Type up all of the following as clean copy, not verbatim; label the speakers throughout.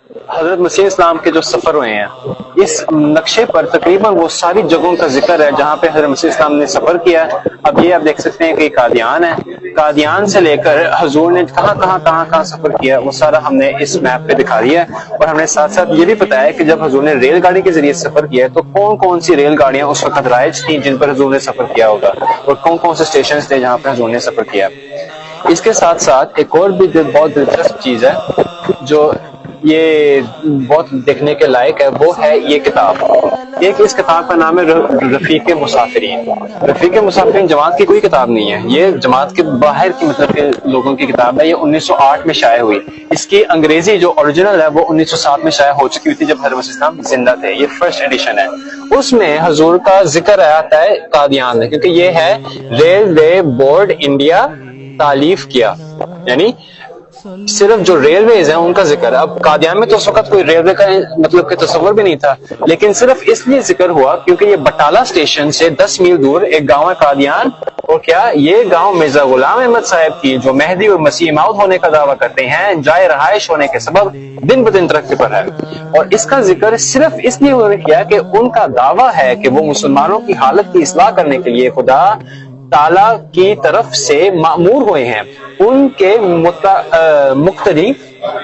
Speaker 1: حضرت مسیح اسلام کے جو سفر ہوئے ہیں اس نقشے پر تقریباً وہ ساری جگہوں کا ذکر ہے جہاں پہ حضرت مسیح اسلام نے سفر کیا ہے۔ اب یہ آپ دیکھ سکتے ہیں کہ قادیان ہے، قادیان سے لے کر حضور نے کہاں سفر کیا وہ سارا ہم نے اس میپ پہ دکھا دیا ہے، اور ہم نے ساتھ ساتھ یہ بھی بتایا کہ جب حضور نے ریل گاڑی کے ذریعے سفر کیا ہے تو کون کون سی ریل گاڑیاں اس وقت رائج تھیں جن پر حضور نے سفر کیا ہوگا، اور کون کون سے اسٹیشنز تھے جہاں پہ حضور نے سفر کیا۔ اس کے ساتھ ساتھ ایک اور بھی بہت دلچسپ چیز ہے جو یہ بہت دیکھنے کے لائق ہے، وہ ہے یہ کتاب۔ ایک اس کتاب کا نام ہے رفیق مسافرین۔ رفیق مسافرین جماعت کی کوئی کتاب نہیں ہے، یہ جماعت کے باہر کی مطلب کے لوگوں کی کتاب ہے۔ یہ 1908 میں شائع ہوئی۔ اس کی انگریزی جو اوریجنل ہے وہ 1907 میں شائع ہو چکی ہوئی تھی جب حضرت مسیح اسلام زندہ تھے۔ یہ فرسٹ ایڈیشن ہے۔ اس میں حضور کا ذکر آتا ہے قادیان میں، کیونکہ یہ ہے ریلوے بورڈ انڈیا تالیف کیا، یعنی صرف جو ریلویز ہیں ان کا ذکر ہے۔ اب قادیان میں تو اس وقت کوئی ریلوے کا مطلب کہ تصور بھی نہیں تھا، لیکن صرف اس لیے ذکر ہوا کیونکہ یہ بٹالہ اسٹیشن سے 10 میل دور ایک گاؤں ہے قادیان، اور کیا یہ گاؤں مرزا غلام احمد صاحب کی جو مہدی اور مسیح موعود ہونے کا دعویٰ کرتے ہیں جائے رہائش ہونے کے سبب دن بدن ترقی پر ہے، اور اس کا ذکر صرف اس لیے انہوں نے کیا کہ ان کا دعویٰ ہے کہ وہ مسلمانوں کی حالت کی اصلاح کرنے کے لیے خدا تعالیٰ کی طرف سے مأمور ہوئے ہیں۔ ان کے مقتدی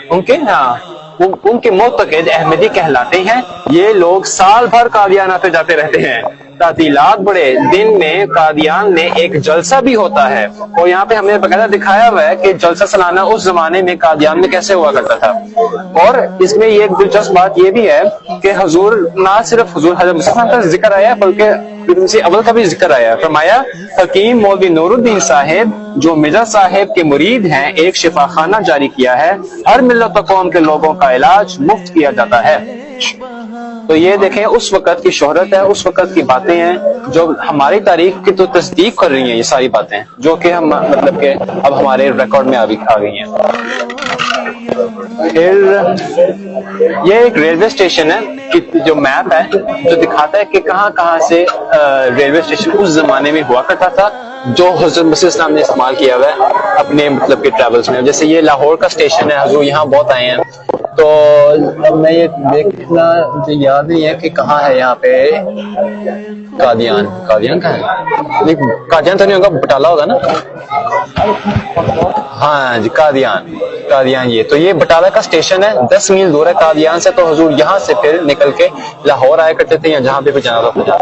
Speaker 1: ان کے معتقد احمدی کہلاتے ہیں۔ یہ لوگ سال بھر قادیان آتے جاتے رہتے ہیں، تعطیلات بڑے دن میں قادیان میں ایک جلسہ بھی ہوتا ہے، اور یہاں پہ ہم نے باقاعدہ دکھایا ہوا ہے کہ جلسہ سالانہ اس زمانے میں قادیان میں کیسے ہوا کرتا تھا۔ اور اس میں یہ ایک دلچسپ بات یہ بھی ہے کہ حضور نہ صرف حضور حضرت مسیح کا ذکر آیا بلکہ اول کا بھی ذکر آیا۔ فرمایا حکیم مولوی نور الدین صاحب جو مرزا صاحب کے مرید ہیں ایک شفا خانہ جاری کیا ہے، ہر ملت و قوم کے لوگوں کا علاج مفت کیا جاتا ہے۔ تو یہ دیکھیں اس وقت کی شہرت ہے، اس وقت کی باتیں ہیں جو ہماری تاریخ کی تو تصدیق کر رہی ہیں، یہ ساری باتیں جو کہ ہم مطلب کہ اب ہمارے ریکارڈ میں آ گئی ہیں۔ پھر یہ ایک ریلوے اسٹیشن ہے جو میپ ہے جو دکھاتا ہے کہ کہاں سے ریلوے اسٹیشن اس زمانے میں ہوا کرتا تھا جو حضرت مسیح اسلام نے استعمال کیا ہوا ہے اپنے مطلب کے ٹریولز میں۔ جیسے یہ لاہور کا اسٹیشن ہے، حضور یہاں بہت آئے ہیں، تو اب میں یہ دیکھنا مجھے یاد نہیں ہے کہ کہاں ہے یہاں پہ قادیان کہاں ہے؟ قادیان تو نہیں ہوگا، بٹالہ ہوگا نا۔ ہاں جی قادیان یہ بٹالہ کا اسٹیشن ہے، 10 میل دور ہے قادیان سے۔ تو حضور یہاں سے پھر نکل کے لاہور آیا کرتے تھے یا جہاں پہ بھی جانا تھا۔